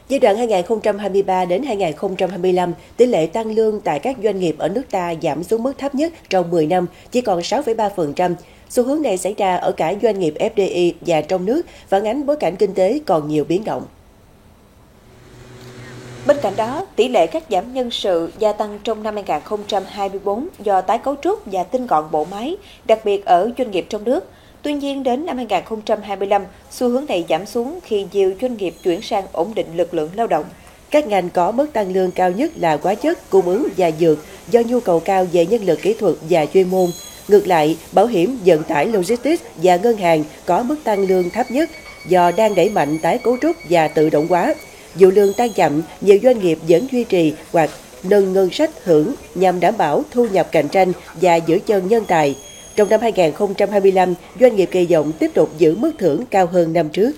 Giai đoạn 2023 đến 2025, tỷ lệ tăng lương tại các doanh nghiệp ở nước ta giảm xuống mức thấp nhất trong 10 năm, chỉ còn 6,3%. Xu hướng này xảy ra ở cả doanh nghiệp FDI và trong nước, phản ánh bối cảnh kinh tế còn nhiều biến động. Bên cạnh đó, tỷ lệ cắt giảm nhân sự gia tăng trong năm 2024 do tái cấu trúc và tinh gọn bộ máy, đặc biệt ở doanh nghiệp trong nước. Tuy nhiên, đến năm 2025, xu hướng này giảm xuống khi nhiều doanh nghiệp chuyển sang ổn định lực lượng lao động. Các ngành có mức tăng lương cao nhất là hóa chất, cung ứng và dược do nhu cầu cao về nhân lực kỹ thuật và chuyên môn. Ngược lại, bảo hiểm, vận tải, logistics và ngân hàng có mức tăng lương thấp nhất do đang đẩy mạnh tái cấu trúc và tự động hóa. Dù lương tăng chậm, nhiều doanh nghiệp vẫn duy trì hoặc nâng ngân sách hưởng nhằm đảm bảo thu nhập cạnh tranh và giữ chân nhân tài. Trong năm 2025, doanh nghiệp kỳ vọng tiếp tục giữ mức thưởng cao hơn năm trước.